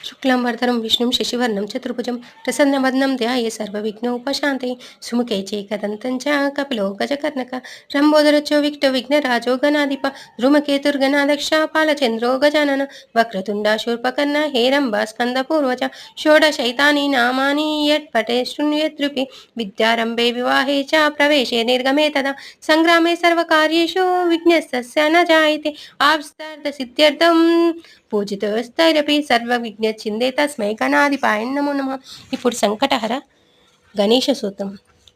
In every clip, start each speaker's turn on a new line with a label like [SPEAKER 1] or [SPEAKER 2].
[SPEAKER 1] శుక్లాం వరదరం విష్ణుం శశివర్ణం చతుర్భుజం ప్రసన్నవదనం ధ్యాయే సర్వవిఘ్నోపశాంతయే సుముఖే చైకదంతం చ కపిలో గజకర్ణక రంబోదరచో విక్టో విఘ్నరాజో గణాధిప ధృమకేతుర్గణాదక్ష పాలచంద్రో గజానన వక్రతుండ శూర్పకర్ణ హేరంబ స్కందపూర్వజ షోడశైతాని నామాని యత్పటే శృణ్యేద్రుపి విద్యారంభే వివాహే చ ప్రవేశే నిర్గమే తదా సంగ్రామే సర్వకార్యేషు విఘ్నస్తస్య న జాయతే ఆప్స్తార్థసిద్ధ్యర్థం పూజితోస్తైరపి సర్వవిఘ్నచిందే తస్మై గణాధిపాయ నమో నమః. ఇప్పుడు సంకటహర గణేశ సూత్రం.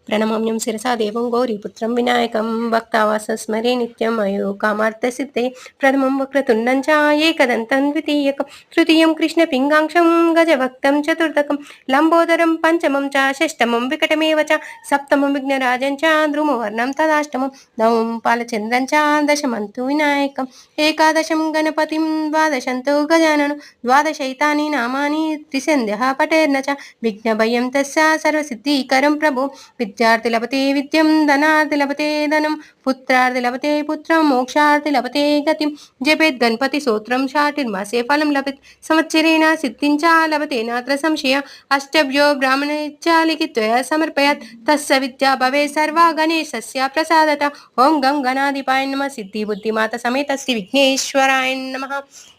[SPEAKER 1] ప్రణమామ్యం శిరసా దేవం గౌరీపుత్రం వినాయకం భక్తావాస స్మరే నిత్యం అయో కామార్థసిద్ధే ప్రథమం వక్రతుండం చ ఏకదంతం ద్వితీయకం తృతీయం కృష్ణపింగాక్షం గజభక్తం చతుర్థకం లంబోదరం పంచమం చ షష్టమం వికటమేవ చ సప్తమం విఘ్నరాజం చ ధ్రుమవర్ణం తదాష్టమం నవమం పాలచంద్రం చ దశమం తు వినాయకం ఏకాదశం గణపతిం ద్వాదశంతో గజాననం ద్వాదశైతాని నామాని త్రిసంధ్యః పఠేర్న చ విఘ్నభయం తస్య సర్వసిద్ధికరం ప్రభో విద్యార్థి లభతే విద్యం ధనార్థి లభతే ధనం పుత్రార్థి లభతే పుత్రం మోక్షార్థి లభతే గతిం జపేత్ గణపతి స్తోత్రం షాటిర్మాసే ఫలం లభేత్ సంవత్సరేణ సిద్ధించ లభతే నాత్ర సంశయ అష్టభ్యో బ్రాహ్మణేచ్చ లిఖిత్వయ సమర్పయాత్ తస్య విద్యా భవే సర్వా గణేశస్య ప్రసాదత. ఓం గం గణాధిపాయ నమః. సిద్ధి బుద్ధిమాత సమేత శ్రీ విఘ్నేశ్వరాయ నమః.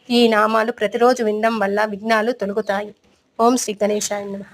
[SPEAKER 1] ఈ నామాలు ప్రతిరోజు వినడం వల్ల విఘ్నాలు తొలగుతాయి. ఓం శ్రీ గణేశాయ నమః.